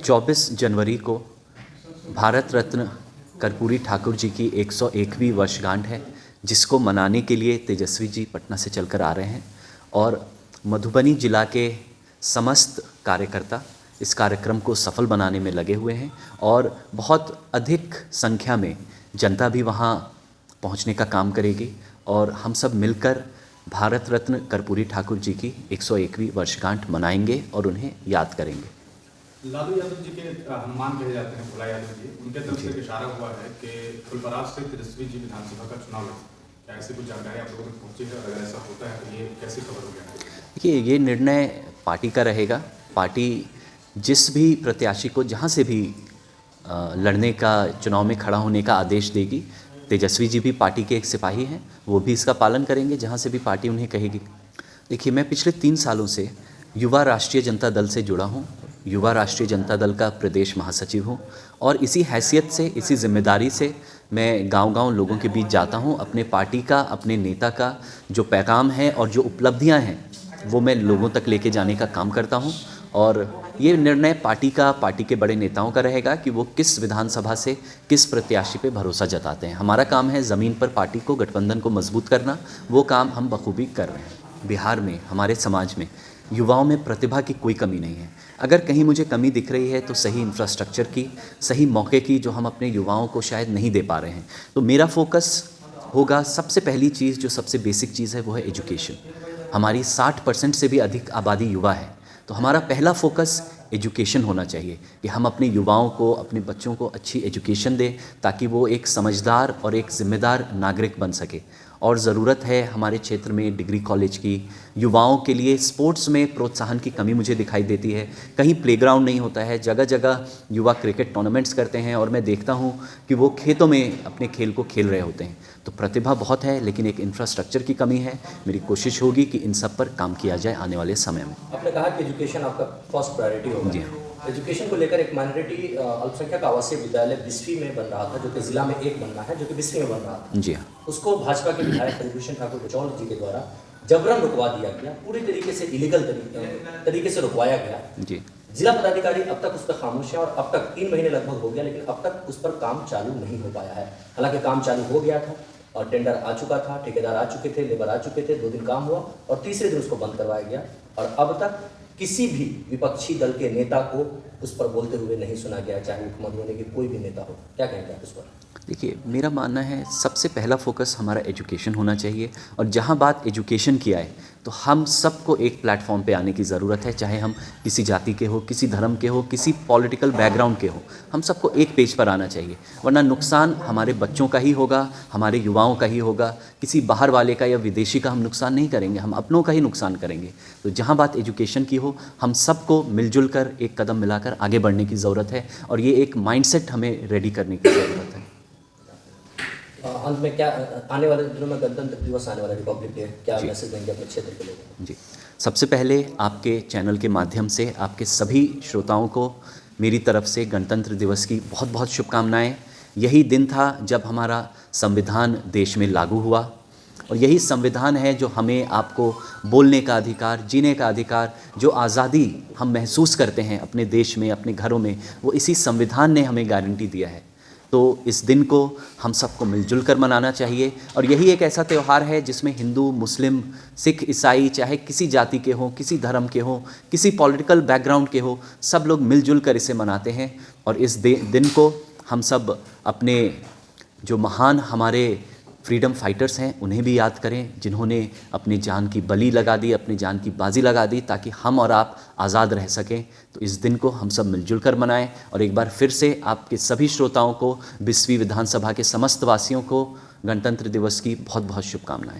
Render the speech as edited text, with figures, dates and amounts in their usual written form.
24 जनवरी को भारत रत्न कर्पूरी ठाकुर जी की 101वीं वर्षगांठ है, जिसको मनाने के लिए तेजस्वी जी पटना से चलकर आ रहे हैं और मधुबनी जिला के समस्त कार्यकर्ता इस कार्यक्रम को सफल बनाने में लगे हुए हैं और बहुत अधिक संख्या में जनता भी वहां पहुंचने का काम करेगी और हम सब मिलकर भारत रत्न कर्पूरी ठाकुर जी की 101वीं वर्षगांठ मनाएंगे और उन्हें याद करेंगे। लालू यादव जी के हनुमान कहे जाते हैं, भोला यादव जी, उनके तरफ से इशारा हुआ है कि फुलपरास से तेजस्वी जी विधानसभा का चुनाव लड़ सकते हैं। क्या ऐसी कुछ जानकारी आप लोगों तक पहुंची है? अगर ऐसा होता है तो ये कैसी खबर हो गया? देखिए, ये निर्णय पार्टी का रहेगा। पार्टी जिस भी प्रत्याशी को जहाँ से भी लड़ने का, चुनाव में खड़ा होने का आदेश देगी, तेजस्वी जी भी पार्टी के एक सिपाही हैं, वो भी इसका पालन करेंगे जहाँ से भी पार्टी उन्हें कहेगी। देखिए, मैं पिछले 3 सालों से युवा राष्ट्रीय जनता दल से जुड़ा हूँ, युवा राष्ट्रीय जनता दल का प्रदेश महासचिव हूँ और इसी हैसियत से, इसी जिम्मेदारी से मैं गांव-गांव लोगों के बीच जाता हूँ। अपने पार्टी का, अपने नेता का जो पैगाम है और जो उपलब्धियाँ हैं वो मैं लोगों तक लेके जाने का काम करता हूँ और ये निर्णय पार्टी का, पार्टी के बड़े नेताओं का रहेगा कि वो किस विधानसभा से किस प्रत्याशी पे भरोसा जताते हैं। हमारा काम है ज़मीन पर पार्टी को, गठबंधन को मजबूत करना, वो काम हम बखूबी कर रहे हैं। बिहार में, हमारे समाज में युवाओं में प्रतिभा की कोई कमी नहीं है। अगर कहीं मुझे कमी दिख रही है तो सही इंफ्रास्ट्रक्चर की, सही मौके की, जो हम अपने युवाओं को शायद नहीं दे पा रहे हैं। तो मेरा फोकस होगा, सबसे पहली चीज़, जो सबसे बेसिक चीज़ है वो है एजुकेशन। हमारी 60% से भी अधिक आबादी युवा है, तो हमारा पहला फोकस एजुकेशन होना चाहिए कि हम अपने युवाओं को, अपने बच्चों को अच्छी एजुकेशन दें ताकि वो एक समझदार और एक जिम्मेदार नागरिक बन सके। और ज़रूरत है हमारे क्षेत्र में डिग्री कॉलेज की। युवाओं के लिए स्पोर्ट्स में प्रोत्साहन की कमी मुझे दिखाई देती है। कहीं प्लेग्राउंड नहीं होता है, जगह जगह युवा क्रिकेट टूर्नामेंट्स करते हैं और मैं देखता हूं कि वो खेतों में अपने खेल को खेल रहे होते हैं। तो प्रतिभा बहुत है, लेकिन एक इंफ्रास्ट्रक्चर की कमी है। मेरी कोशिश होगी कि इन सब पर काम किया जाए आने वाले समय में। आपने कहा कि एजुकेशन आपका फर्स्ट प्रायोरिटी होगा। जी। एजुकेशन को लेकर एक माइनॉरिटी अल्पसंख्यक आवासीय विद्यालय बिस्फी में बन रहा था, जो कि जिला में एक बनना है, जो कि बिस्फी में बन रहा था। जी हाँ। उसको भाजपा के विधायक हरिभूषण ठाकुर बचौल जी के द्वारा जबरन रुकवा दिया गया, पूरी तरीके से इलीगल तरीके से रुकवाया गया। जी। जिला पदाधिकारी अब तक उस पर खामोश है और अब तक 3 महीने लगभग हो गया, लेकिन अब तक उस पर काम चालू नहीं हो पाया है। हालांकि काम चालू हो गया था और टेंडर आ चुका था, ठेकेदार आ चुके थे, लेबर आ चुके थे, 2 दिन काम हुआ और तीसरे दिन उसको बंद करवाया गया और अब तक किसी भी विपक्षी दल के नेता को उस पर बोलते हुए नहीं सुना गया, चाहे मुख्यमंत्री होने के कोई भी नेता हो। क्या कहेंगे आप उस पर? देखिए, मेरा मानना है सबसे पहला फोकस हमारा एजुकेशन होना चाहिए और जहाँ बात एजुकेशन की आए तो हम सबको एक प्लेटफॉर्म पे आने की ज़रूरत है, चाहे हम किसी जाति के हो, किसी धर्म के हो, किसी पॉलिटिकल बैकग्राउंड के हो। हम सबको एक पेज पर आना चाहिए, वरना नुकसान हमारे बच्चों का ही होगा, हमारे युवाओं का ही होगा। किसी बाहर वाले का या विदेशी का हम नुकसान नहीं करेंगे, हम अपनों का ही नुकसान करेंगे। तो जहाँ बात एजुकेशन की हो, हम सबको मिलजुल कर एक कदम मिलाकर आगे बढ़ने की ज़रूरत है और ये एक माइंडसेट हमें रेडी करने की ज़रूरत है। अंत में क्या, आने वाले दिनों में गणतंत्र दिवस आने वाला, रिपब्लिक डे, क्या मैसेज देंगे अपने क्षेत्र के लोगों को? जी, सबसे पहले आपके चैनल के माध्यम से आपके सभी श्रोताओं को मेरी तरफ से गणतंत्र दिवस की बहुत बहुत शुभकामनाएं। यही दिन था जब हमारा संविधान देश में लागू हुआ और यही संविधान है जो हमें, आपको बोलने का अधिकार, जीने का अधिकार, जो आज़ादी हम महसूस करते हैं अपने देश में, अपने घरों में, वो इसी संविधान ने हमें गारंटी दिया है। तो इस दिन को हम सबको मिलजुल कर मनाना चाहिए और यही एक ऐसा त्यौहार है जिसमें हिंदू, मुस्लिम, सिख, ईसाई, चाहे किसी जाति के हों, किसी धर्म के हों, किसी पॉलिटिकल बैकग्राउंड के हो, सब लोग मिलजुल कर इसे मनाते हैं। और इस दिन को हम सब अपने जो महान हमारे फ्रीडम फाइटर्स हैं उन्हें भी याद करें, जिन्होंने अपनी जान की बलि लगा दी, अपनी जान की बाजी लगा दी ताकि हम और आप आज़ाद रह सकें। तो इस दिन को हम सब मिलजुल कर मनाएं और एक बार फिर से आपके सभी श्रोताओं को, 20वीं विधानसभा के समस्त वासियों को गणतंत्र दिवस की बहुत बहुत शुभकामनाएं।